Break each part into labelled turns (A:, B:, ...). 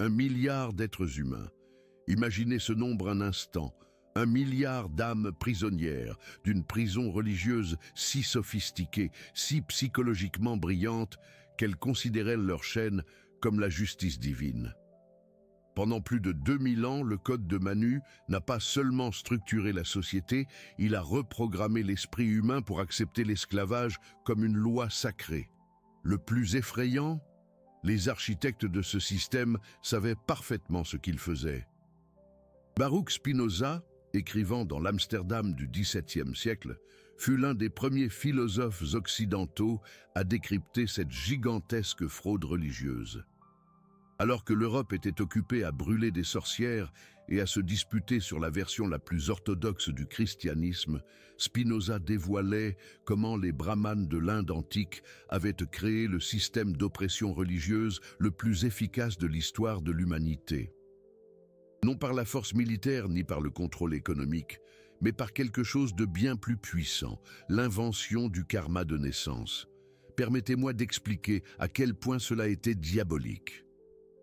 A: 1 milliard d'êtres humains. Imaginez ce nombre un instant. 1 milliard d'âmes prisonnières d'une prison religieuse si sophistiquée, si psychologiquement brillante qu'elles considéraient leur chaîne comme la justice divine. Pendant plus de 2000 ans, le Code de Manu n'a pas seulement structuré la société, il a reprogrammé l'esprit humain pour accepter l'esclavage comme une loi sacrée. Le plus effrayant, les architectes de ce système savaient parfaitement ce qu'ils faisaient. Baruch Spinoza, écrivant dans l'Amsterdam du XVIIe siècle, fut l'un des premiers philosophes occidentaux à décrypter cette gigantesque fraude religieuse. Alors que l'Europe était occupée à brûler des sorcières et à se disputer sur la version la plus orthodoxe du christianisme, Spinoza dévoilait comment les brahmanes de l'Inde antique avaient créé le système d'oppression religieuse le plus efficace de l'histoire de l'humanité. Non par la force militaire ni par le contrôle économique, mais par quelque chose de bien plus puissant, l'invention du karma de naissance. Permettez-moi d'expliquer à quel point cela était diabolique.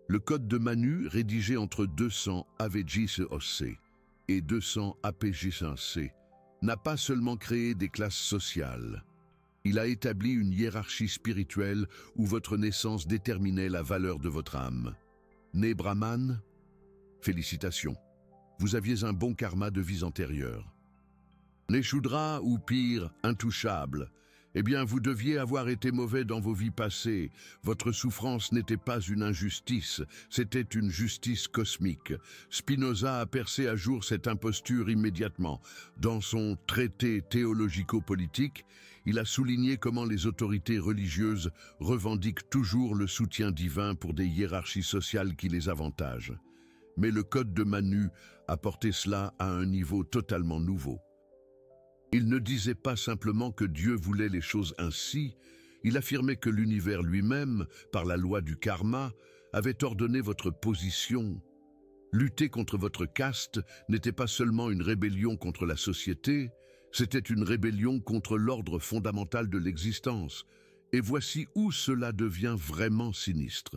A: Le Code de Manu, rédigé entre 200 AVJ-OC et 200 APJ-C, n'a pas seulement créé des classes sociales. Il a établi une hiérarchie spirituelle où votre naissance déterminait la valeur de votre âme. Né brahmane, félicitations, vous aviez un bon karma de vies antérieures. Né Shudra ou pire, intouchable, eh bien vous deviez avoir été mauvais dans vos vies passées. Votre souffrance n'était pas une injustice, c'était une justice cosmique. Spinoza a percé à jour cette imposture immédiatement. Dans son traité théologico-politique, il a souligné comment les autorités religieuses revendiquent toujours le soutien divin pour des hiérarchies sociales qui les avantagent. Mais le Code de Manu a porté cela à un niveau totalement nouveau. Il ne disait pas simplement que Dieu voulait les choses ainsi, il affirmait que l'univers lui-même, par la loi du karma, avait ordonné votre position. Lutter contre votre caste n'était pas seulement une rébellion contre la société, c'était une rébellion contre l'ordre fondamental de l'existence. Et voici où cela devient vraiment sinistre.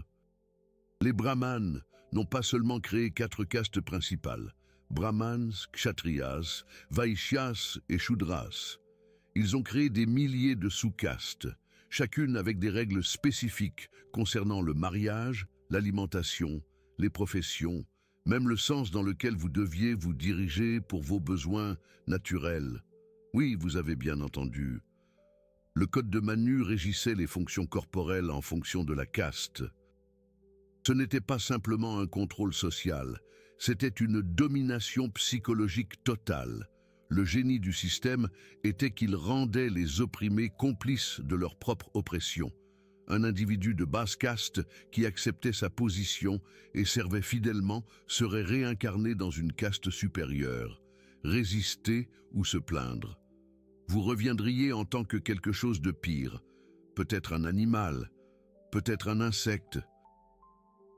A: Les brahmanes n'ont pas seulement créé 4 castes principales, Brahmans, Kshatriyas, Vaishyas et Shudras. Ils ont créé des milliers de sous-castes, chacune avec des règles spécifiques concernant le mariage, l'alimentation, les professions, même le sens dans lequel vous deviez vous diriger pour vos besoins naturels. Oui, vous avez bien entendu. Le Code de Manu régissait les fonctions corporelles en fonction de la caste. Ce n'était pas simplement un contrôle social, c'était une domination psychologique totale. Le génie du système était qu'il rendait les opprimés complices de leur propre oppression. Un individu de basse caste qui acceptait sa position et servait fidèlement serait réincarné dans une caste supérieure. Résister ou se plaindre. Vous reviendriez en tant que quelque chose de pire, peut-être un animal, peut-être un insecte.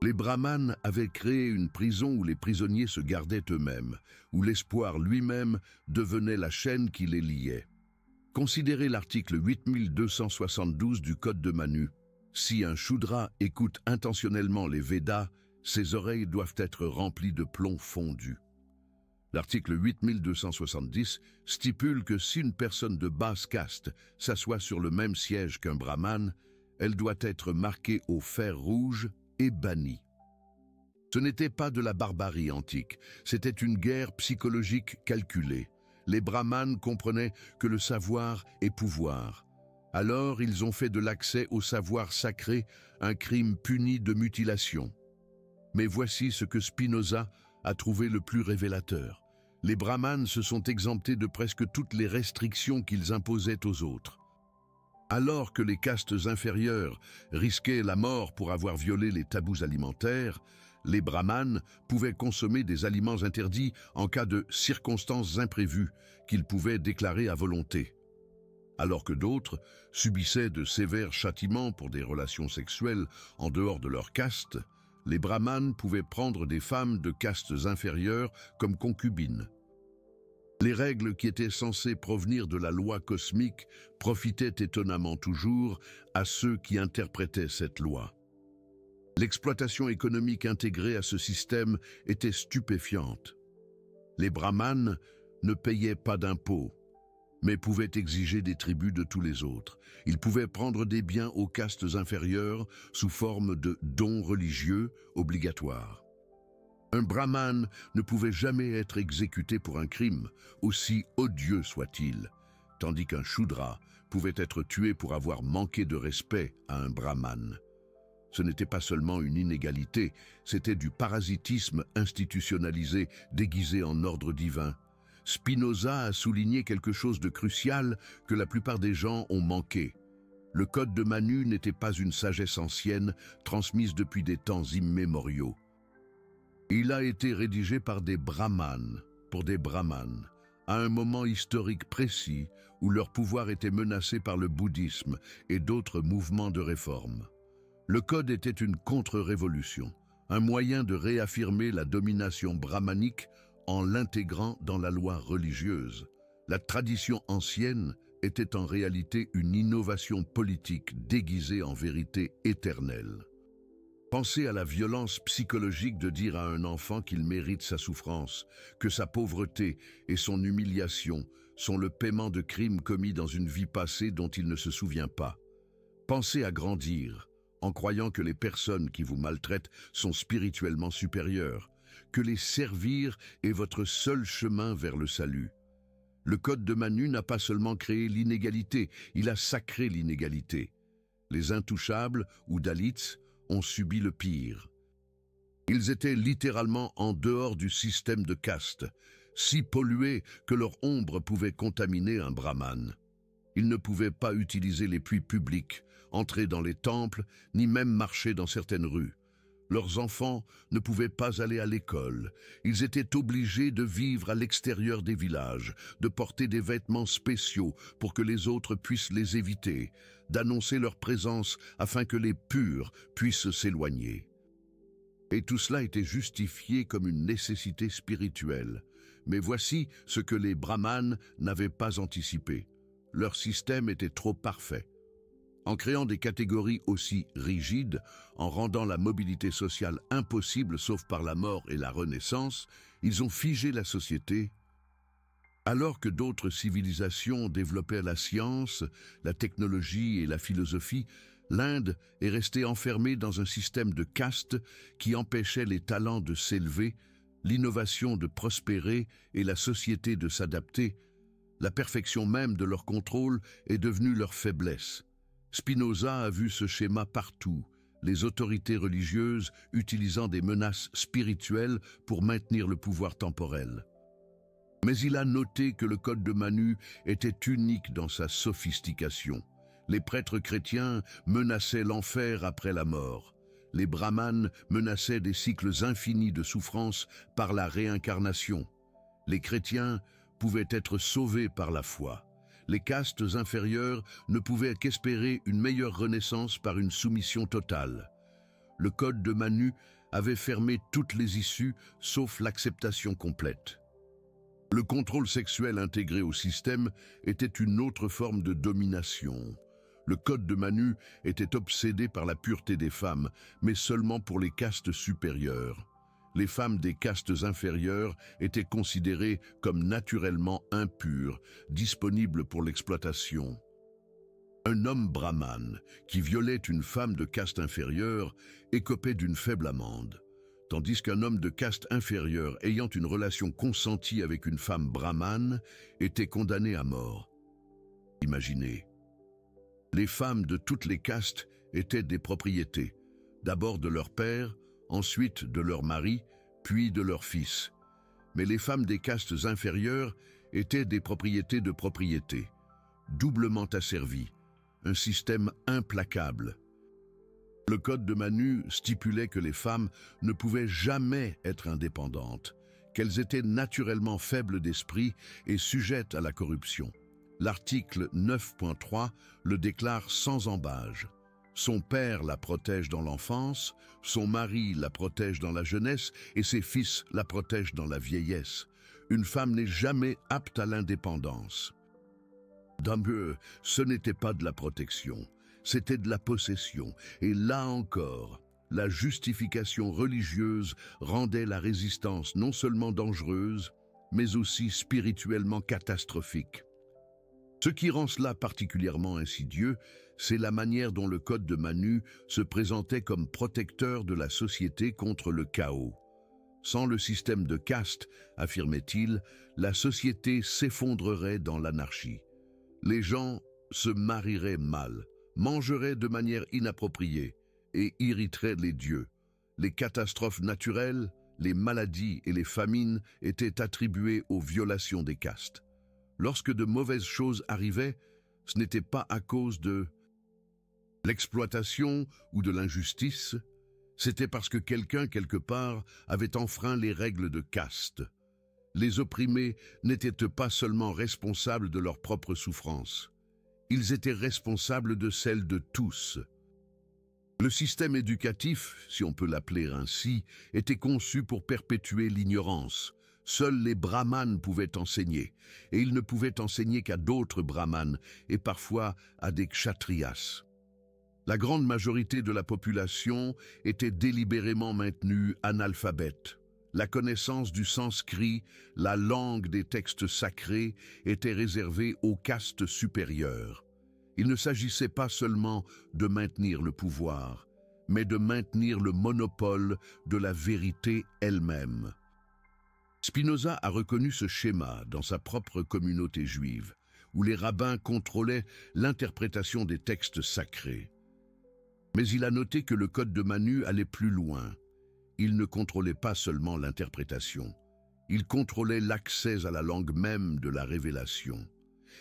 A: Les brahmanes avaient créé une prison où les prisonniers se gardaient eux-mêmes, où l'espoir lui-même devenait la chaîne qui les liait. Considérez l'article 8272 du Code de Manu. Si un Shudra écoute intentionnellement les Védas, ses oreilles doivent être remplies de plomb fondu. L'article 8270 stipule que si une personne de basse caste s'assoit sur le même siège qu'un brahmane, elle doit être marquée au fer rouge et banni. Ce n'était pas de la barbarie antique, c'était une guerre psychologique calculée. Les brahmanes comprenaient que le savoir est pouvoir. Alors ils ont fait de l'accès au savoir sacré un crime puni de mutilation. Mais voici ce que Spinoza a trouvé le plus révélateur. Les brahmanes se sont exemptés de presque toutes les restrictions qu'ils imposaient aux autres. Alors que les castes inférieures risquaient la mort pour avoir violé les tabous alimentaires, les brahmanes pouvaient consommer des aliments interdits en cas de circonstances imprévues qu'ils pouvaient déclarer à volonté. Alors que d'autres subissaient de sévères châtiments pour des relations sexuelles en dehors de leur caste, les brahmanes pouvaient prendre des femmes de castes inférieures comme concubines. Les règles qui étaient censées provenir de la loi cosmique profitaient étonnamment toujours à ceux qui interprétaient cette loi. L'exploitation économique intégrée à ce système était stupéfiante. Les brahmanes ne payaient pas d'impôts, mais pouvaient exiger des tribus de tous les autres. Ils pouvaient prendre des biens aux castes inférieures sous forme de dons religieux obligatoires. Un brahmane ne pouvait jamais être exécuté pour un crime, aussi odieux soit-il, tandis qu'un shudra pouvait être tué pour avoir manqué de respect à un brahmane. Ce n'était pas seulement une inégalité, c'était du parasitisme institutionnalisé déguisé en ordre divin. Spinoza a souligné quelque chose de crucial que la plupart des gens ont manqué. Le code de Manu n'était pas une sagesse ancienne transmise depuis des temps immémoriaux. Il a été rédigé par des brahmanes, pour des brahmanes, à un moment historique précis où leur pouvoir était menacé par le bouddhisme et d'autres mouvements de réforme. Le code était une contre-révolution, un moyen de réaffirmer la domination brahmanique en l'intégrant dans la loi religieuse. La tradition ancienne était en réalité une innovation politique déguisée en vérité éternelle. Pensez à la violence psychologique de dire à un enfant qu'il mérite sa souffrance, que sa pauvreté et son humiliation sont le paiement de crimes commis dans une vie passée dont il ne se souvient pas. Pensez à grandir en croyant que les personnes qui vous maltraitent sont spirituellement supérieures, que les servir est votre seul chemin vers le salut. Le code de Manu n'a pas seulement créé l'inégalité, il a sacré l'inégalité. Les intouchables, ou Dalits, ont subi le pire. Ils étaient littéralement en dehors du système de caste, si pollués que leur ombre pouvait contaminer un brahmane. Ils ne pouvaient pas utiliser les puits publics, entrer dans les temples, ni même marcher dans certaines rues. Leurs enfants ne pouvaient pas aller à l'école. Ils étaient obligés de vivre à l'extérieur des villages, de porter des vêtements spéciaux pour que les autres puissent les éviter, d'annoncer leur présence afin que les purs puissent s'éloigner. Et tout cela était justifié comme une nécessité spirituelle. Mais voici ce que les brahmanes n'avaient pas anticipé. Leur système était trop parfait. En créant des catégories aussi rigides, en rendant la mobilité sociale impossible sauf par la mort et la renaissance, ils ont figé la société. Alors que d'autres civilisations développaient la science, la technologie et la philosophie, l'Inde est restée enfermée dans un système de castes qui empêchait les talents de s'élever, l'innovation de prospérer et la société de s'adapter. La perfection même de leur contrôle est devenue leur faiblesse. Spinoza a vu ce schéma partout, les autorités religieuses utilisant des menaces spirituelles pour maintenir le pouvoir temporel. Mais il a noté que le code de Manu était unique dans sa sophistication. Les prêtres chrétiens menaçaient l'enfer après la mort. Les brahmanes menaçaient des cycles infinis de souffrance par la réincarnation. Les chrétiens pouvaient être sauvés par la foi. Les castes inférieures ne pouvaient qu'espérer une meilleure renaissance par une soumission totale. Le code de Manu avait fermé toutes les issues sauf l'acceptation complète. Le contrôle sexuel intégré au système était une autre forme de domination. Le code de Manu était obsédé par la pureté des femmes, mais seulement pour les castes supérieures. Les femmes des castes inférieures étaient considérées comme naturellement impures, disponibles pour l'exploitation. Un homme brahmane qui violait une femme de caste inférieure écopait d'une faible amende, tandis qu'un homme de caste inférieure ayant une relation consentie avec une femme brahmane était condamné à mort. Imaginez. Les femmes de toutes les castes étaient des propriétés, d'abord de leur père, ensuite de leur mari, puis de leur fils. Mais les femmes des castes inférieures étaient des propriétés de propriété, doublement asservies, un système implacable. Le code de Manu stipulait que les femmes ne pouvaient jamais être indépendantes, qu'elles étaient naturellement faibles d'esprit et sujettes à la corruption. L'article 9.3 le déclare sans ambages. Son père la protège dans l'enfance, son mari la protège dans la jeunesse et ses fils la protègent dans la vieillesse. Une femme n'est jamais apte à l'indépendance. D'un peu, ce n'était pas de la protection, c'était de la possession. Et là encore, la justification religieuse rendait la résistance non seulement dangereuse, mais aussi spirituellement catastrophique. Ce qui rend cela particulièrement insidieux, c'est la manière dont le Code de Manu se présentait comme protecteur de la société contre le chaos. Sans le système de caste, affirmait-il, la société s'effondrerait dans l'anarchie. Les gens se marieraient mal, mangeraient de manière inappropriée et irriteraient les dieux. Les catastrophes naturelles, les maladies et les famines étaient attribuées aux violations des castes. Lorsque de mauvaises choses arrivaient, ce n'était pas à cause de l'exploitation ou de l'injustice, c'était parce que quelqu'un, quelque part, avait enfreint les règles de caste. Les opprimés n'étaient pas seulement responsables de leur propre souffrance, ils étaient responsables de celle de tous. Le système éducatif, si on peut l'appeler ainsi, était conçu pour perpétuer l'ignorance. Seuls les brahmanes pouvaient enseigner, et ils ne pouvaient enseigner qu'à d'autres brahmanes, et parfois à des kshatriyas. La grande majorité de la population était délibérément maintenue analphabète. La connaissance du sanskrit, la langue des textes sacrés, était réservée aux castes supérieures. Il ne s'agissait pas seulement de maintenir le pouvoir, mais de maintenir le monopole de la vérité elle-même. Spinoza a reconnu ce schéma dans sa propre communauté juive, où les rabbins contrôlaient l'interprétation des textes sacrés. Mais il a noté que le Code de Manu allait plus loin. Il ne contrôlait pas seulement l'interprétation, il contrôlait l'accès à la langue même de la révélation.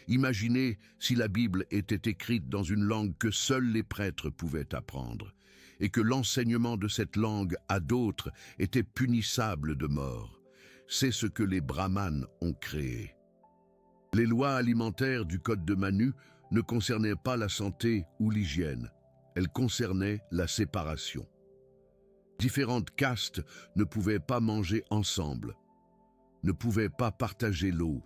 A: Imaginez si la Bible était écrite dans une langue que seuls les prêtres pouvaient apprendre, et que l'enseignement de cette langue à d'autres était punissable de mort. C'est ce que les brahmanes ont créé. Les lois alimentaires du Code de Manu ne concernaient pas la santé ou l'hygiène, elles concernaient la séparation. Différentes castes ne pouvaient pas manger ensemble, ne pouvaient pas partager l'eau,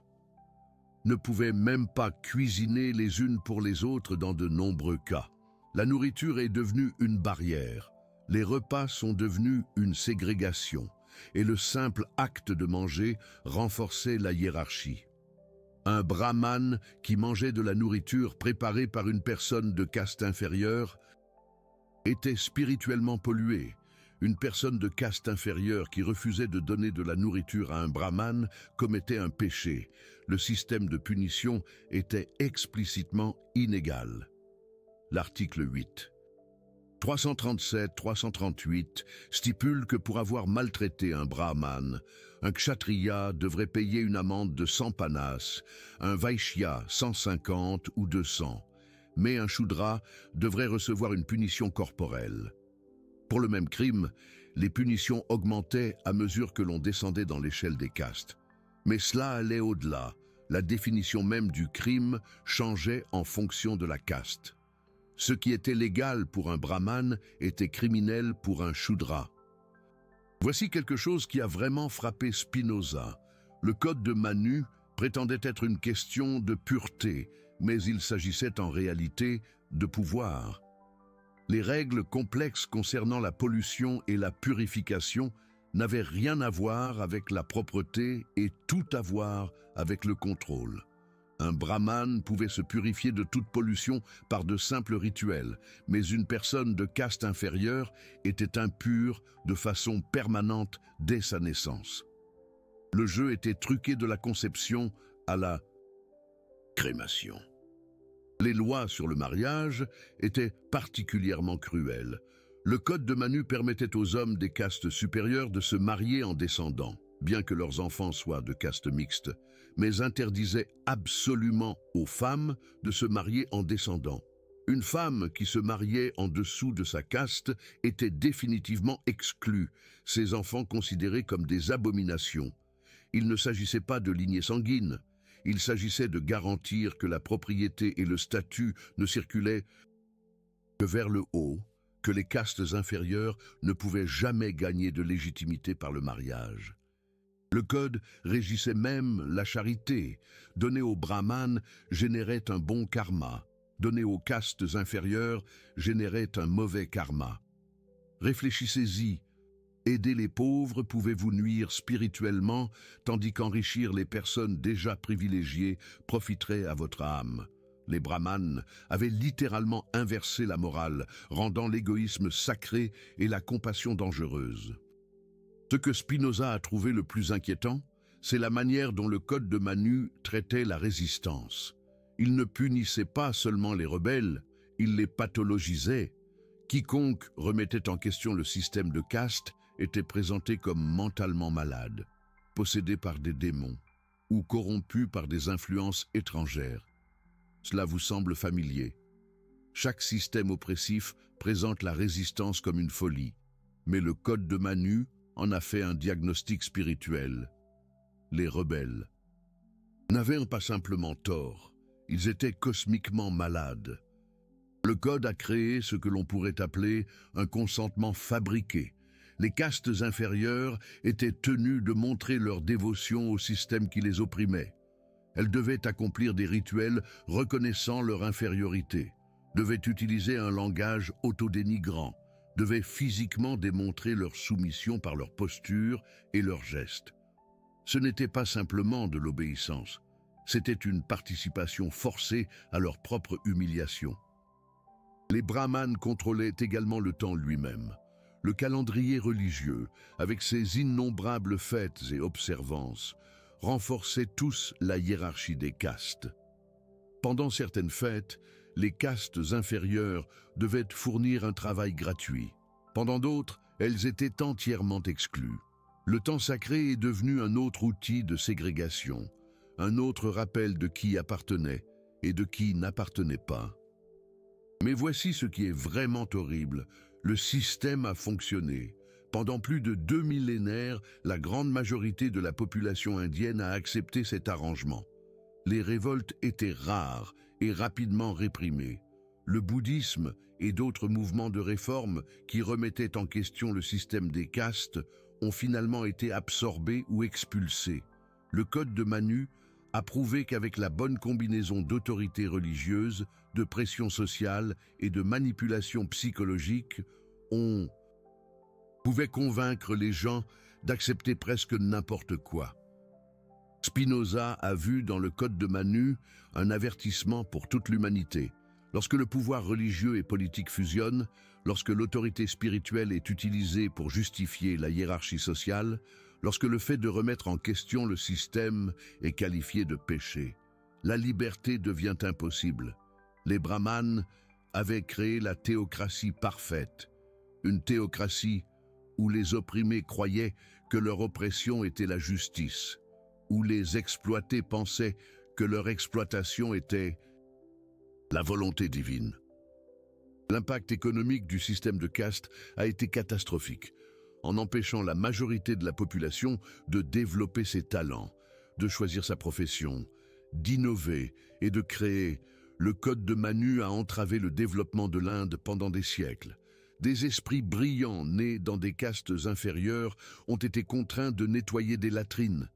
A: ne pouvaient même pas cuisiner les unes pour les autres dans de nombreux cas. La nourriture est devenue une barrière, les repas sont devenus une ségrégation, et le simple acte de manger renforçait la hiérarchie. Un brahmane qui mangeait de la nourriture préparée par une personne de caste inférieure était spirituellement pollué. Une personne de caste inférieure qui refusait de donner de la nourriture à un brahmane commettait un péché. Le système de punition était explicitement inégal. L'article 8. 337-338 stipule que pour avoir maltraité un brahmane, un kshatriya devrait payer une amende de 100 panas, un vaishya 150 ou 200, mais un shudra devrait recevoir une punition corporelle. Pour le même crime, les punitions augmentaient à mesure que l'on descendait dans l'échelle des castes. Mais cela allait au-delà. La définition même du crime changeait en fonction de la caste. Ce qui était légal pour un brahmane était criminel pour un shudra. Voici quelque chose qui a vraiment frappé Spinoza. Le Code de Manu prétendait être une question de pureté, mais il s'agissait en réalité de pouvoir. Les règles complexes concernant la pollution et la purification n'avaient rien à voir avec la propreté et tout à voir avec le contrôle. Un brahmane pouvait se purifier de toute pollution par de simples rituels, mais une personne de caste inférieure était impure de façon permanente dès sa naissance. Le jeu était truqué de la conception à la crémation. Les lois sur le mariage étaient particulièrement cruelles. Le Code de Manu permettait aux hommes des castes supérieures de se marier en descendant, bien que leurs enfants soient de caste mixte, mais interdisait absolument aux femmes de se marier en descendant. Une femme qui se mariait en dessous de sa caste était définitivement exclue, ses enfants considérés comme des abominations. Il ne s'agissait pas de lignée sanguine. Il s'agissait de garantir que la propriété et le statut ne circulaient que vers le haut, que les castes inférieures ne pouvaient jamais gagner de légitimité par le mariage. Le code régissait même la charité. Donner aux brahmanes générait un bon karma. Donner aux castes inférieures générait un mauvais karma. Réfléchissez-y. Aider les pauvres pouvait vous nuire spirituellement, tandis qu'enrichir les personnes déjà privilégiées profiterait à votre âme. Les brahmanes avaient littéralement inversé la morale, rendant l'égoïsme sacré et la compassion dangereuse. Ce que Spinoza a trouvé le plus inquiétant, c'est la manière dont le Code de Manu traitait la résistance. Il ne punissait pas seulement les rebelles, il les pathologisait. Quiconque remettait en question le système de caste était présenté comme mentalement malade, possédé par des démons ou corrompu par des influences étrangères. Cela vous semble familier. Chaque système oppressif présente la résistance comme une folie, mais le Code de Manu en a fait un diagnostic spirituel. Les rebelles n'avaient pas simplement tort, ils étaient cosmiquement malades. Le Code a créé ce que l'on pourrait appeler un consentement fabriqué. Les castes inférieures étaient tenues de montrer leur dévotion au système qui les opprimait. Elles devaient accomplir des rituels reconnaissant leur infériorité, devaient utiliser un langage autodénigrant, devaient physiquement démontrer leur soumission par leur posture et leurs gestes. Ce n'était pas simplement de l'obéissance, c'était une participation forcée à leur propre humiliation. Les brahmanes contrôlaient également le temps lui-même. Le calendrier religieux, avec ses innombrables fêtes et observances, renforçait tous la hiérarchie des castes. Pendant certaines fêtes, les castes inférieures devaient fournir un travail gratuit. Pendant d'autres, elles étaient entièrement exclues. Le temps sacré est devenu un autre outil de ségrégation, un autre rappel de qui appartenait et de qui n'appartenait pas. Mais voici ce qui est vraiment horrible. Le système a fonctionné. Pendant plus de 2 millénaires, la grande majorité de la population indienne a accepté cet arrangement. Les révoltes étaient rares et rapidement réprimées. Le bouddhisme et d'autres mouvements de réforme qui remettaient en question le système des castes ont finalement été absorbés ou expulsés. Le Code de Manu a prouvé qu'avec la bonne combinaison d'autorité religieuse, de pression sociale et de manipulation psychologique, on pouvait convaincre les gens d'accepter presque n'importe quoi. Spinoza a vu dans le Code de Manu un avertissement pour toute l'humanité. Lorsque le pouvoir religieux et politique fusionnent, lorsque l'autorité spirituelle est utilisée pour justifier la hiérarchie sociale, lorsque le fait de remettre en question le système est qualifié de péché, la liberté devient impossible. Les brahmanes avaient créé la théocratie parfaite, une théocratie où les opprimés croyaient que leur oppression était la justice, où les exploités pensaient que leur exploitation était la volonté divine. L'impact économique du système de caste a été catastrophique, en empêchant la majorité de la population de développer ses talents, de choisir sa profession, d'innover et de créer. Le Code de Manu a entravé le développement de l'Inde pendant des siècles. Des esprits brillants nés dans des castes inférieures ont été contraints de nettoyer des latrines.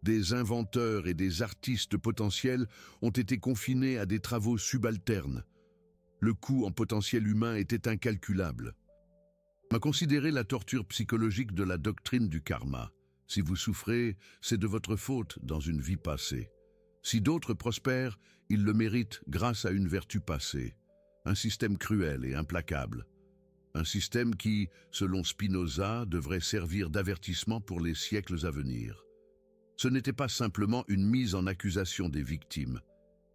A: Des inventeurs et des artistes potentiels ont été confinés à des travaux subalternes. Le coût en potentiel humain était incalculable. On a considéré la torture psychologique de la doctrine du karma. Si vous souffrez, c'est de votre faute dans une vie passée. Si d'autres prospèrent, ils le méritent grâce à une vertu passée. Un système cruel et implacable. Un système qui, selon Spinoza, devrait servir d'avertissement pour les siècles à venir. Ce n'était pas simplement une mise en accusation des victimes.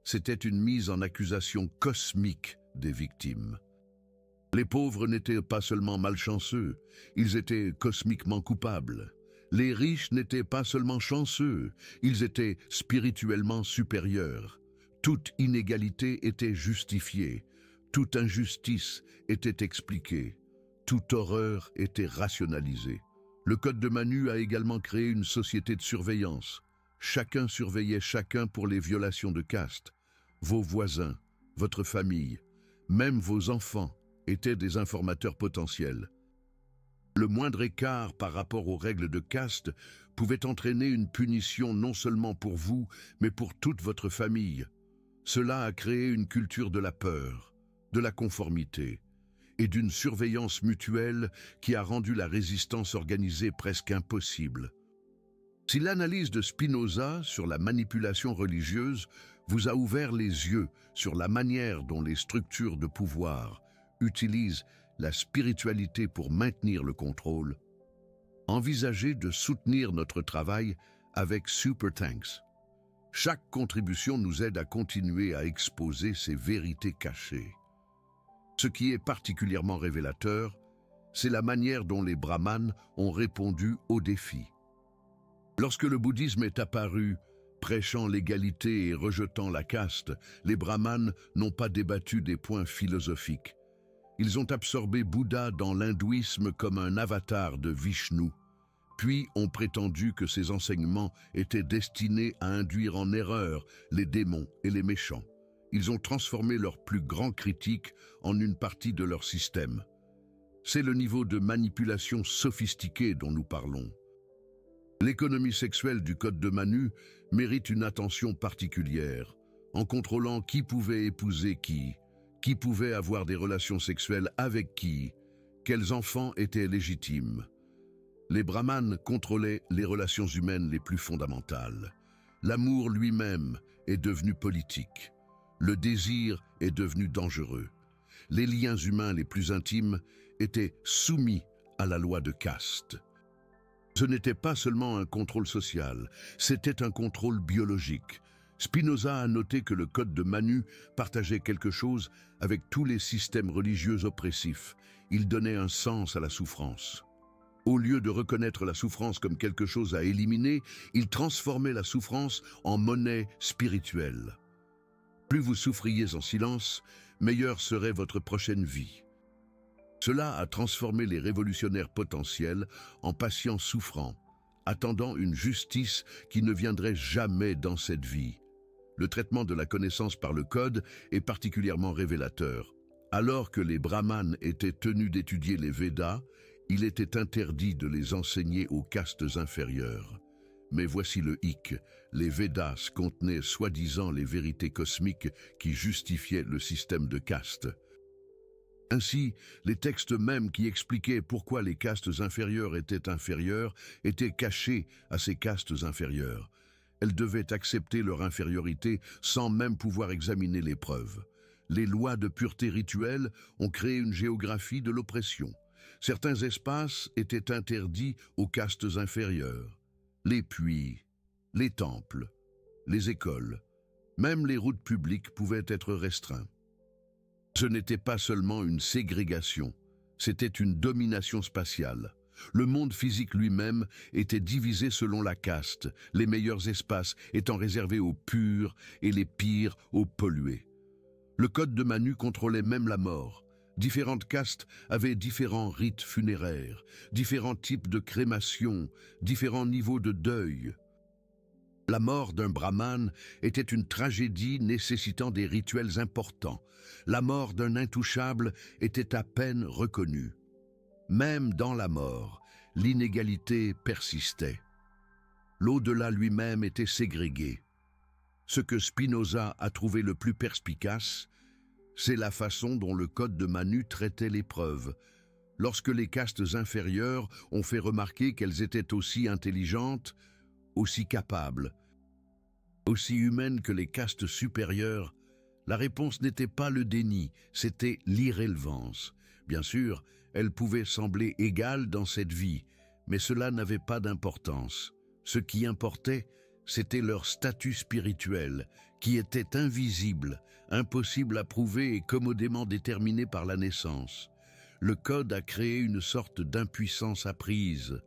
A: C'était une mise en accusation cosmique des victimes. Les pauvres n'étaient pas seulement malchanceux, ils étaient cosmiquement coupables. Les riches n'étaient pas seulement chanceux, ils étaient spirituellement supérieurs. Toute inégalité était justifiée, toute injustice était expliquée, toute horreur était rationalisée. Le Code de Manu a également créé une société de surveillance. Chacun surveillait chacun pour les violations de caste. Vos voisins, votre famille, même vos enfants étaient des informateurs potentiels. Le moindre écart par rapport aux règles de caste pouvait entraîner une punition non seulement pour vous, mais pour toute votre famille. Cela a créé une culture de la peur, de la conformité, et d'une surveillance mutuelle qui a rendu la résistance organisée presque impossible. Si l'analyse de Spinoza sur la manipulation religieuse vous a ouvert les yeux sur la manière dont les structures de pouvoir utilisent la spiritualité pour maintenir le contrôle, envisagez de soutenir notre travail avec Super Thanks. Chaque contribution nous aide à continuer à exposer ces vérités cachées. Ce qui est particulièrement révélateur, c'est la manière dont les brahmanes ont répondu aux défis. Lorsque le bouddhisme est apparu, prêchant l'égalité et rejetant la caste, les brahmanes n'ont pas débattu des points philosophiques. Ils ont absorbé Bouddha dans l'hindouisme comme un avatar de Vishnu, puis ont prétendu que ces enseignements étaient destinés à induire en erreur les démons et les méchants. Ils ont transformé leur plus grand critique en une partie de leur système. C'est le niveau de manipulation sophistiqué dont nous parlons. L'économie sexuelle du Code de Manu mérite une attention particulière, en contrôlant qui pouvait épouser qui pouvait avoir des relations sexuelles avec qui, quels enfants étaient légitimes. Les brahmanes contrôlaient les relations humaines les plus fondamentales. L'amour lui-même est devenu politique. Le désir est devenu dangereux. Les liens humains les plus intimes étaient soumis à la loi de caste. Ce n'était pas seulement un contrôle social, c'était un contrôle biologique. Spinoza a noté que le Code de Manu partageait quelque chose avec tous les systèmes religieux oppressifs. Il donnait un sens à la souffrance. Au lieu de reconnaître la souffrance comme quelque chose à éliminer, il transformait la souffrance en monnaie spirituelle. Plus vous souffriez en silence, meilleure serait votre prochaine vie. Cela a transformé les révolutionnaires potentiels en patients souffrants, attendant une justice qui ne viendrait jamais dans cette vie. Le traitement de la connaissance par le code est particulièrement révélateur. Alors que les brahmanes étaient tenus d'étudier les Védas, il était interdit de les enseigner aux castes inférieures. Mais voici le hic, les Védas contenaient soi-disant les vérités cosmiques qui justifiaient le système de castes. Ainsi, les textes mêmes qui expliquaient pourquoi les castes inférieures étaient cachés à ces castes inférieures. Elles devaient accepter leur infériorité sans même pouvoir examiner les preuves. Les lois de pureté rituelle ont créé une géographie de l'oppression. Certains espaces étaient interdits aux castes inférieures. Les puits, les temples, les écoles, même les routes publiques pouvaient être restreints. Ce n'était pas seulement une ségrégation, c'était une domination spatiale. Le monde physique lui-même était divisé selon la caste, les meilleurs espaces étant réservés aux purs et les pires aux pollués. Le Code de Manu contrôlait même la mort. Différentes castes avaient différents rites funéraires, différents types de crémation, différents niveaux de deuil. La mort d'un brahmane était une tragédie nécessitant des rituels importants. La mort d'un intouchable était à peine reconnue. Même dans la mort, l'inégalité persistait. L'au-delà lui-même était ségrégué. Ce que Spinoza a trouvé le plus perspicace, c'est la façon dont le Code de Manu traitait l'épreuve. Lorsque les castes inférieures ont fait remarquer qu'elles étaient aussi intelligentes, aussi capables, aussi humaines que les castes supérieures, la réponse n'était pas le déni, c'était l'irrélevance. Bien sûr, elles pouvaient sembler égales dans cette vie, mais cela n'avait pas d'importance. Ce qui importait, c'était leur statut spirituel, qui était invisible, impossible à prouver et commodément déterminé par la naissance. Le Code a créé une sorte d'impuissance apprise.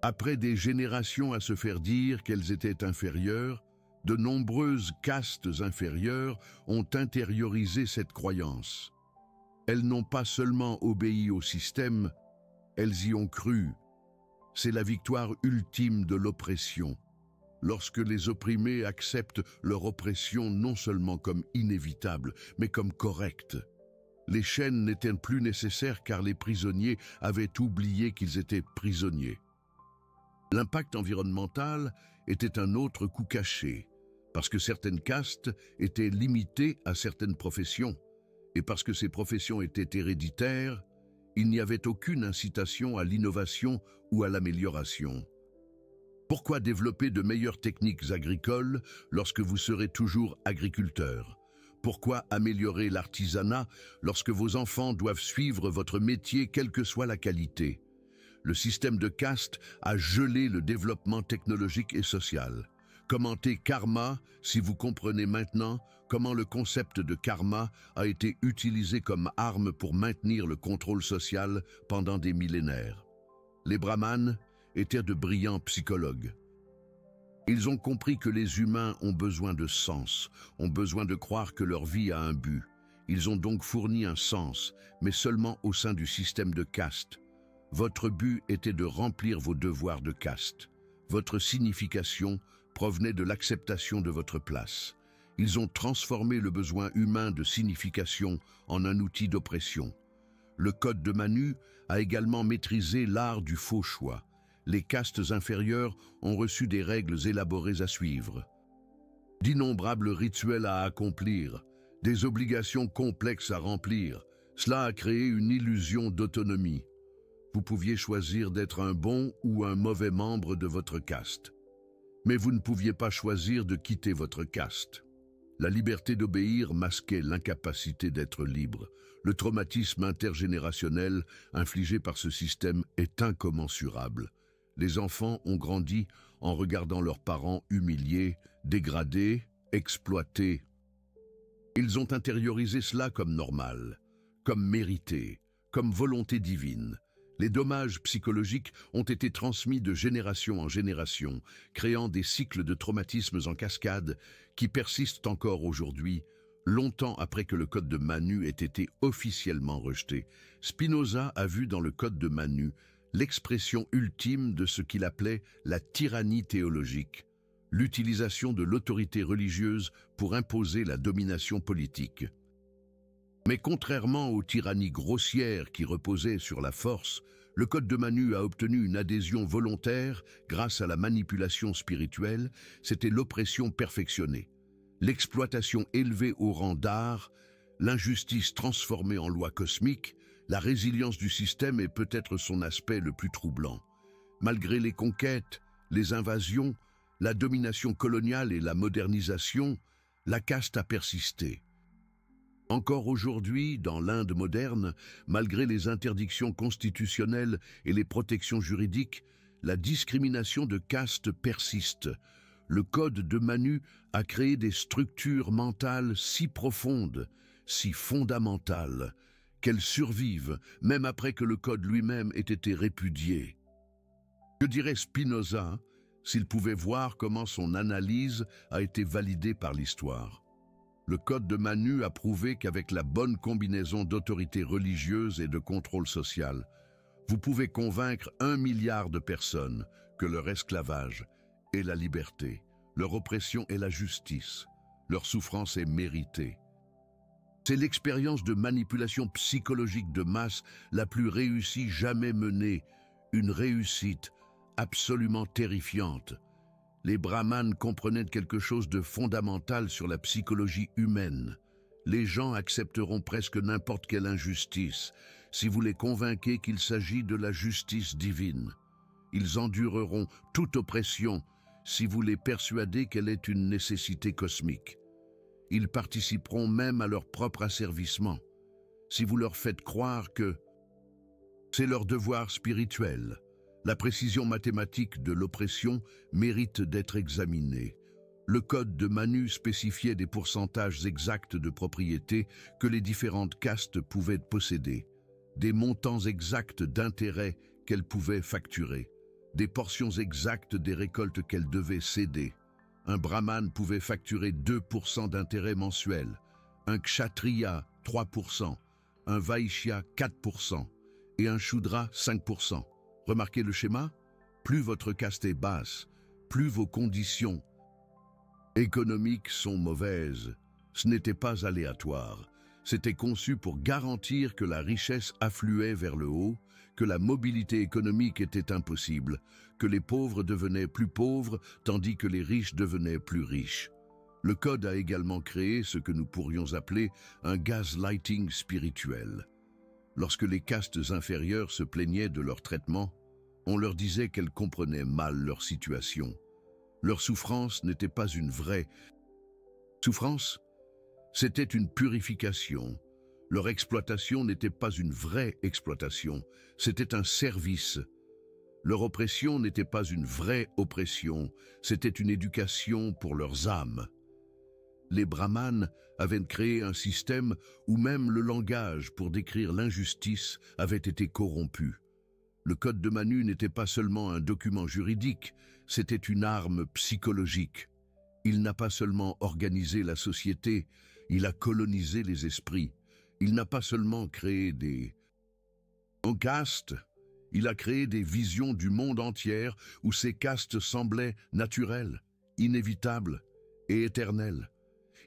A: Après des générations à se faire dire qu'elles étaient inférieures, de nombreuses castes inférieures ont intériorisé cette croyance. Elles n'ont pas seulement obéi au système, elles y ont cru. C'est la victoire ultime de l'oppression. Lorsque les opprimés acceptent leur oppression non seulement comme inévitable, mais comme correcte. Les chaînes n'étaient plus nécessaires car les prisonniers avaient oublié qu'ils étaient prisonniers. L'impact environnemental était un autre coup caché, parce que certaines castes étaient limitées à certaines professions. Et parce que ces professions étaient héréditaires, il n'y avait aucune incitation à l'innovation ou à l'amélioration. Pourquoi développer de meilleures techniques agricoles lorsque vous serez toujours agriculteur? Pourquoi améliorer l'artisanat lorsque vos enfants doivent suivre votre métier quelle que soit la qualité? Le système de caste a gelé le développement technologique et social. Commentez karma si vous comprenez maintenant comment le concept de karma a été utilisé comme arme pour maintenir le contrôle social pendant des millénaires. Les brahmanes étaient de brillants psychologues. Ils ont compris que les humains ont besoin de sens, ont besoin de croire que leur vie a un but. Ils ont donc fourni un sens, mais seulement au sein du système de caste. Votre but était de remplir vos devoirs de caste. Votre signification provenait de l'acceptation de votre place. Ils ont transformé le besoin humain de signification en un outil d'oppression. Le code de Manu a également maîtrisé l'art du faux choix. Les castes inférieures ont reçu des règles élaborées à suivre, d'innombrables rituels à accomplir, des obligations complexes à remplir. Cela a créé une illusion d'autonomie. Vous pouviez choisir d'être un bon ou un mauvais membre de votre caste. Mais vous ne pouviez pas choisir de quitter votre caste. La liberté d'obéir masquait l'incapacité d'être libre. Le traumatisme intergénérationnel infligé par ce système est incommensurable. Les enfants ont grandi en regardant leurs parents humiliés, dégradés, exploités. Ils ont intériorisé cela comme normal, comme mérité, comme volonté divine. Les dommages psychologiques ont été transmis de génération en génération, créant des cycles de traumatismes en cascade qui persistent encore aujourd'hui, longtemps après que le code de Manu ait été officiellement rejeté. Spinoza a vu dans le code de Manu l'expression ultime de ce qu'il appelait la tyrannie théologique, l'utilisation de l'autorité religieuse pour imposer la domination politique. Mais contrairement aux tyrannies grossières qui reposaient sur la force, le code de Manu a obtenu une adhésion volontaire grâce à la manipulation spirituelle. C'était l'oppression perfectionnée, l'exploitation élevée au rang d'art, l'injustice transformée en loi cosmique. La résilience du système est peut-être son aspect le plus troublant. Malgré les conquêtes, les invasions, la domination coloniale et la modernisation, la caste a persisté. Encore aujourd'hui, dans l'Inde moderne, malgré les interdictions constitutionnelles et les protections juridiques, la discrimination de caste persiste. Le code de Manu a créé des structures mentales si profondes, si fondamentales, qu'elles survivent même après que le code lui-même ait été répudié. Que dirait Spinoza s'il pouvait voir comment son analyse a été validée par l'histoire? Le code de Manu a prouvé qu'avec la bonne combinaison d'autorité religieuse et de contrôle social, vous pouvez convaincre 1 milliard de personnes que leur esclavage est la liberté, leur oppression est la justice, leur souffrance est méritée. C'est l'expérience de manipulation psychologique de masse la plus réussie jamais menée, une réussite absolument terrifiante. Les brahmanes comprenaient quelque chose de fondamental sur la psychologie humaine. Les gens accepteront presque n'importe quelle injustice si vous les convainquez qu'il s'agit de la justice divine. Ils endureront toute oppression si vous les persuadez qu'elle est une nécessité cosmique. Ils participeront même à leur propre asservissement, si vous leur faites croire que c'est leur devoir spirituel. La précision mathématique de l'oppression mérite d'être examinée. Le code de Manu spécifiait des pourcentages exacts de propriété que les différentes castes pouvaient posséder, des montants exacts d'intérêts qu'elles pouvaient facturer, des portions exactes des récoltes qu'elles devaient céder. Un brahmane pouvait facturer 2% d'intérêt mensuel, un kshatriya 3%, un vaishya 4% et un shudra 5%. Remarquez le schéma? Plus votre caste est basse, plus vos conditions économiques sont mauvaises. Ce n'était pas aléatoire. C'était conçu pour garantir que la richesse affluait vers le haut, que la mobilité économique était impossible, que les pauvres devenaient plus pauvres tandis que les riches devenaient plus riches. Le Code a également créé ce que nous pourrions appeler un gaslighting spirituel. Lorsque les castes inférieures se plaignaient de leur traitement, on leur disait qu'elles comprenaient mal leur situation. Leur souffrance n'était pas une vraie souffrance, c'était une purification. Leur exploitation n'était pas une vraie exploitation, c'était un service. Leur oppression n'était pas une vraie oppression, c'était une éducation pour leurs âmes. Les brahmanes avaient créé un système où même le langage pour décrire l'injustice avait été corrompu. Le Code de Manu n'était pas seulement un document juridique, c'était une arme psychologique. Il n'a pas seulement organisé la société, il a colonisé les esprits. Il n'a pas seulement créé des castes, il a créé des visions du monde entier où ces castes semblaient naturelles, inévitables et éternelles.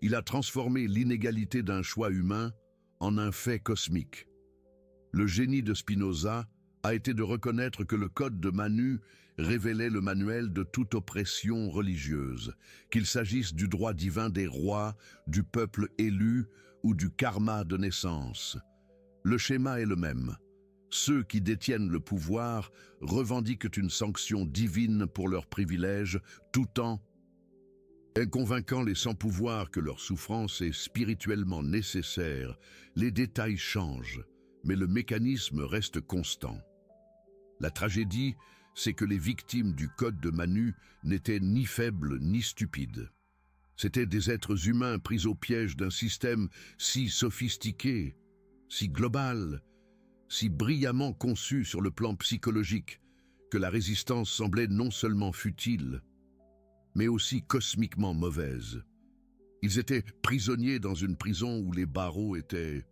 A: Il a transformé l'inégalité d'un choix humain en un fait cosmique. Le génie de Spinoza a été de reconnaître que le Code de Manu révélait le manuel de toute oppression religieuse, qu'il s'agisse du droit divin des rois, du peuple élu ou du karma de naissance. Le schéma est le même. Ceux qui détiennent le pouvoir revendiquent une sanction divine pour leurs privilèges, tout en convainquant les sans-pouvoir que leur souffrance est spirituellement nécessaire. Les détails changent, mais le mécanisme reste constant. La tragédie, c'est que les victimes du Code de Manu n'étaient ni faibles ni stupides. C'étaient des êtres humains pris au piège d'un système si sophistiqué, si global, si brillamment conçu sur le plan psychologique, que la résistance semblait non seulement futile, mais aussi cosmiquement mauvaise. Ils étaient prisonniers dans une prison où les barreaux étaient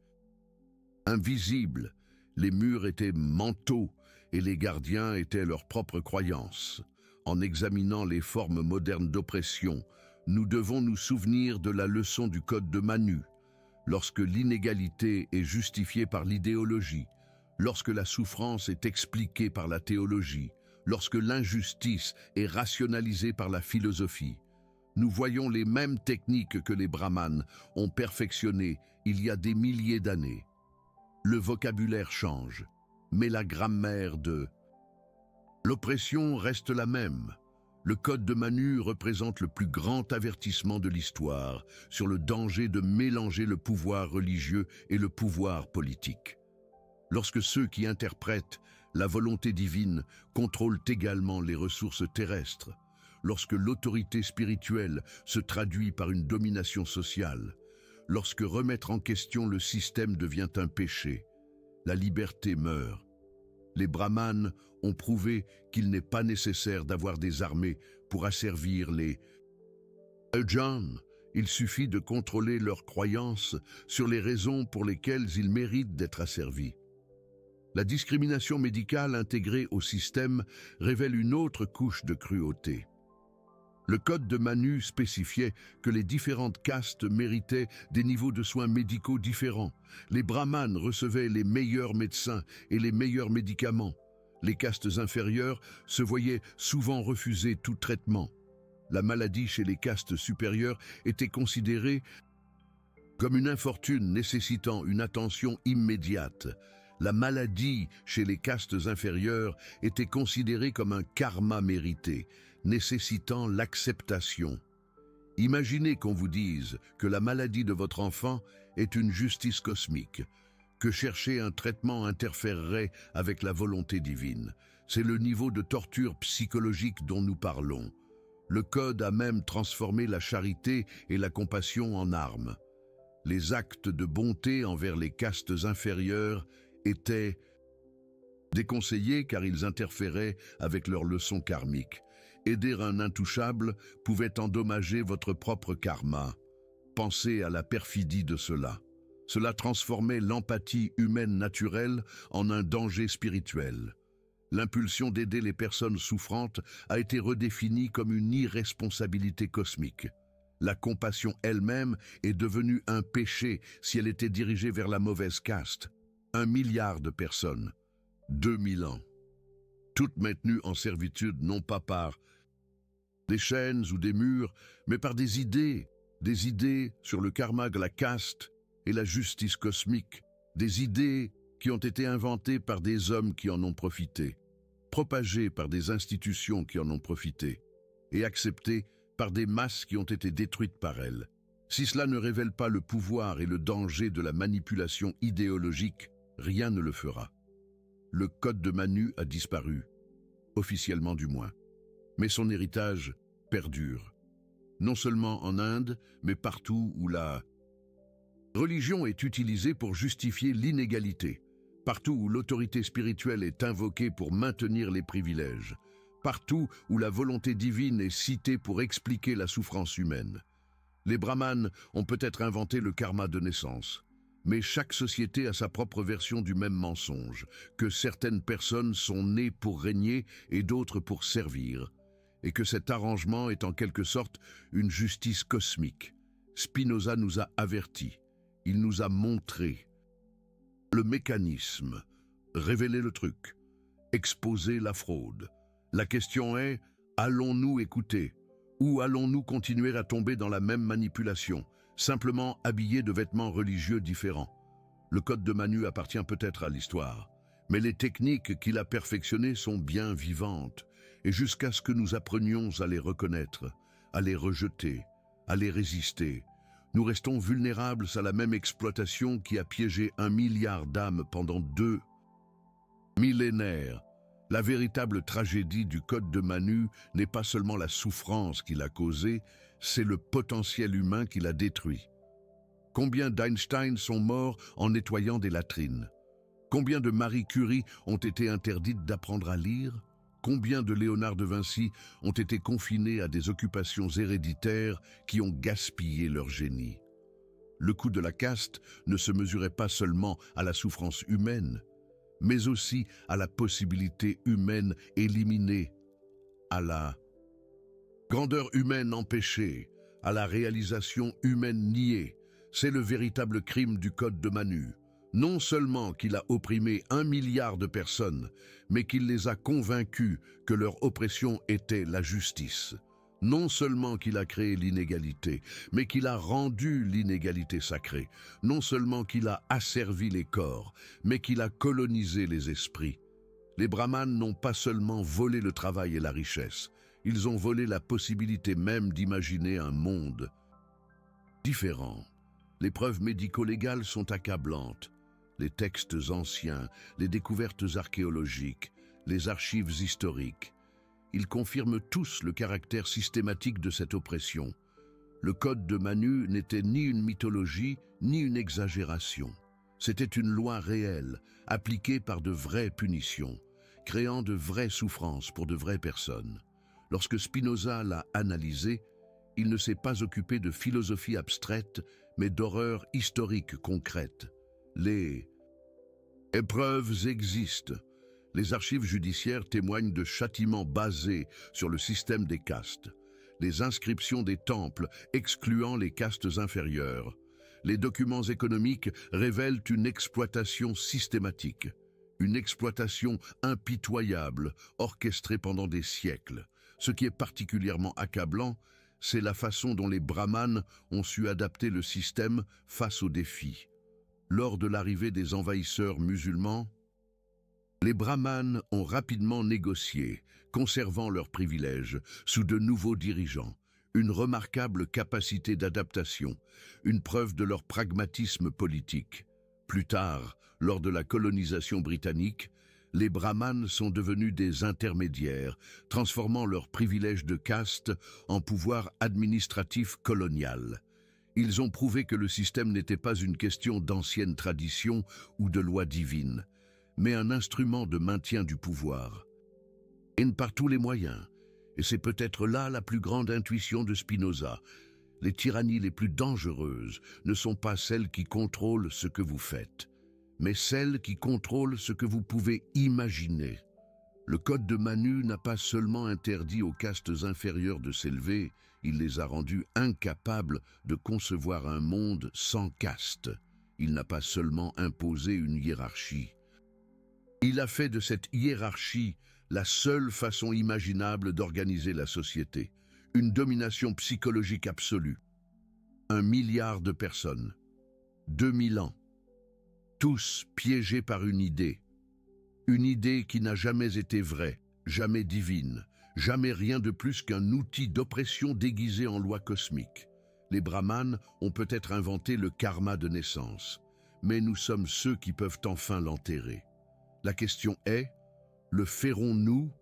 A: invisibles, les murs étaient manteaux et les gardiens étaient leurs propres croyances. En examinant les formes modernes d'oppression, nous devons nous souvenir de la leçon du Code de Manu. Lorsque l'inégalité est justifiée par l'idéologie, lorsque la souffrance est expliquée par la théologie, lorsque l'injustice est rationalisée par la philosophie, nous voyons les mêmes techniques que les brahmanes ont perfectionnées il y a des milliers d'années. Le vocabulaire change, mais la grammaire de l'oppression reste la même. Le Code de Manu représente le plus grand avertissement de l'histoire sur le danger de mélanger le pouvoir religieux et le pouvoir politique. Lorsque ceux qui interprètent la volonté divine contrôlent également les ressources terrestres, lorsque l'autorité spirituelle se traduit par une domination sociale, lorsque remettre en question le système devient un péché, la liberté meurt. Les brahmanes ont prouvé qu'il n'est pas nécessaire d'avoir des armées pour asservir les John. Il suffit de contrôler leurs croyances sur les raisons pour lesquelles ils méritent d'être asservis. La discrimination médicale intégrée au système révèle une autre couche de cruauté. Le Code de Manu spécifiait que les différentes castes méritaient des niveaux de soins médicaux différents. Les brahmanes recevaient les meilleurs médecins et les meilleurs médicaments. Les castes inférieures se voyaient souvent refuser tout traitement. La maladie chez les castes supérieures était considérée comme une infortune nécessitant une attention immédiate. La maladie chez les castes inférieures était considérée comme un karma mérité, nécessitant l'acceptation. Imaginez qu'on vous dise que la maladie de votre enfant est une justice cosmique, que chercher un traitement interférerait avec la volonté divine. C'est le niveau de torture psychologique dont nous parlons. Le Code a même transformé la charité et la compassion en armes. Les actes de bonté envers les castes inférieures étaient déconseillés car ils interféraient avec leurs leçons karmiques. Aider un intouchable pouvait endommager votre propre karma. Pensez à la perfidie de cela. Cela transformait l'empathie humaine naturelle en un danger spirituel. L'impulsion d'aider les personnes souffrantes a été redéfinie comme une irresponsabilité cosmique. La compassion elle-même est devenue un péché si elle était dirigée vers la mauvaise caste. 1 milliard de personnes, 2000 ans, toutes maintenues en servitude non pas par des chaînes ou des murs, mais par des idées. des idées sur le karma de la caste et la justice cosmique, des idées qui ont été inventées par des hommes qui en ont profité, propagées par des institutions qui en ont profité, et acceptées par des masses qui ont été détruites par elles. Si cela ne révèle pas le pouvoir et le danger de la manipulation idéologique, rien ne le fera. Le code de Manu a disparu, officiellement du moins, mais son héritage perdure. Non seulement en Inde, mais partout où la religion est utilisée pour justifier l'inégalité, partout où l'autorité spirituelle est invoquée pour maintenir les privilèges, partout où la volonté divine est citée pour expliquer la souffrance humaine. Les brahmanes ont peut-être inventé le karma de naissance, mais chaque société a sa propre version du même mensonge, que certaines personnes sont nées pour régner et d'autres pour servir, et que cet arrangement est en quelque sorte une justice cosmique. Spinoza nous a avertis, il nous a montré le mécanisme, révéler le truc, exposer la fraude. La question est, allons-nous écouter ou allons-nous continuer à tomber dans la même manipulation, simplement habillés de vêtements religieux différents? Le code de Manu appartient peut-être à l'histoire, mais les techniques qu'il a perfectionnées sont bien vivantes, et jusqu'à ce que nous apprenions à les reconnaître, à les rejeter, à les résister, nous restons vulnérables à la même exploitation qui a piégé 1 milliard d'âmes pendant 2 millénaires. La véritable tragédie du code de Manu n'est pas seulement la souffrance qu'il a causée, c'est le potentiel humain qu'il a détruit. Combien d'Einstein sont morts en nettoyant des latrines? Combien de Marie Curie ont été interdites d'apprendre à lire? Combien de Léonard de Vinci ont été confinés à des occupations héréditaires qui ont gaspillé leur génie? Le coût de la caste ne se mesurait pas seulement à la souffrance humaine, mais aussi à la possibilité humaine éliminée, à la grandeur humaine empêchée, à la réalisation humaine niée. C'est le véritable crime du code de Manu. Non seulement qu'il a opprimé 1 milliard de personnes, mais qu'il les a convaincus que leur oppression était la justice. Non seulement qu'il a créé l'inégalité, mais qu'il a rendu l'inégalité sacrée. Non seulement qu'il a asservi les corps, mais qu'il a colonisé les esprits. Les brahmanes n'ont pas seulement volé le travail et la richesse, ils ont volé la possibilité même d'imaginer un monde différent. Les preuves médico-légales sont accablantes. Les textes anciens, les découvertes archéologiques, les archives historiques. Ils confirment tous le caractère systématique de cette oppression. Le code de Manu n'était ni une mythologie, ni une exagération. C'était une loi réelle, appliquée par de vraies punitions, créant de vraies souffrances pour de vraies personnes. Lorsque Spinoza l'a analysé, il ne s'est pas occupé de philosophie abstraite, mais d'horreurs historiques concrètes. Les épreuves existent. Les archives judiciaires témoignent de châtiments basés sur le système des castes. Les inscriptions des temples excluant les castes inférieures. Les documents économiques révèlent une exploitation systématique. Une exploitation impitoyable, orchestrée pendant des siècles. Ce qui est particulièrement accablant, c'est la façon dont les brahmanes ont su adapter le système face aux défis. Lors de l'arrivée des envahisseurs musulmans, les brahmanes ont rapidement négocié, conservant leurs privilèges, sous de nouveaux dirigeants, une remarquable capacité d'adaptation, une preuve de leur pragmatisme politique. Plus tard, lors de la colonisation britannique, les brahmanes sont devenus des intermédiaires, transformant leurs privilèges de caste en pouvoir administratif colonial. Ils ont prouvé que le système n'était pas une question d'ancienne tradition ou de loi divine, mais un instrument de maintien du pouvoir. Et par tous les moyens, et c'est peut-être là la plus grande intuition de Spinoza, les tyrannies les plus dangereuses ne sont pas celles qui contrôlent ce que vous faites, mais celles qui contrôlent ce que vous pouvez imaginer. Le code de Manu n'a pas seulement interdit aux castes inférieures de s'élever, il les a rendus incapables de concevoir un monde sans caste. Il n'a pas seulement imposé une hiérarchie. Il a fait de cette hiérarchie la seule façon imaginable d'organiser la société, une domination psychologique absolue. 1 milliard de personnes. 2000 ans. Tous piégés par une idée. Une idée qui n'a jamais été vraie, jamais divine, jamais rien de plus qu'un outil d'oppression déguisé en loi cosmique. Les brahmanes ont peut-être inventé le karma de naissance, mais nous sommes ceux qui peuvent enfin l'enterrer. La question est, le ferons-nous?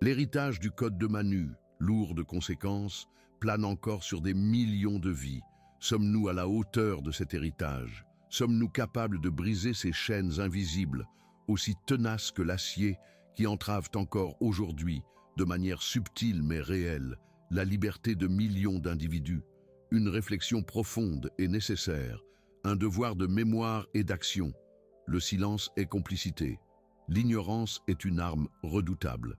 A: L'héritage du code de Manu, lourd de conséquences, plane encore sur des millions de vies. Sommes-nous à la hauteur de cet héritage? Sommes-nous capables de briser ces chaînes invisibles, aussi tenaces que l'acier, qui entravent encore aujourd'hui, de manière subtile mais réelle, la liberté de millions d'individus? Une réflexion profonde et nécessaire, un devoir de mémoire et d'action. Le silence est complicité. L'ignorance est une arme redoutable.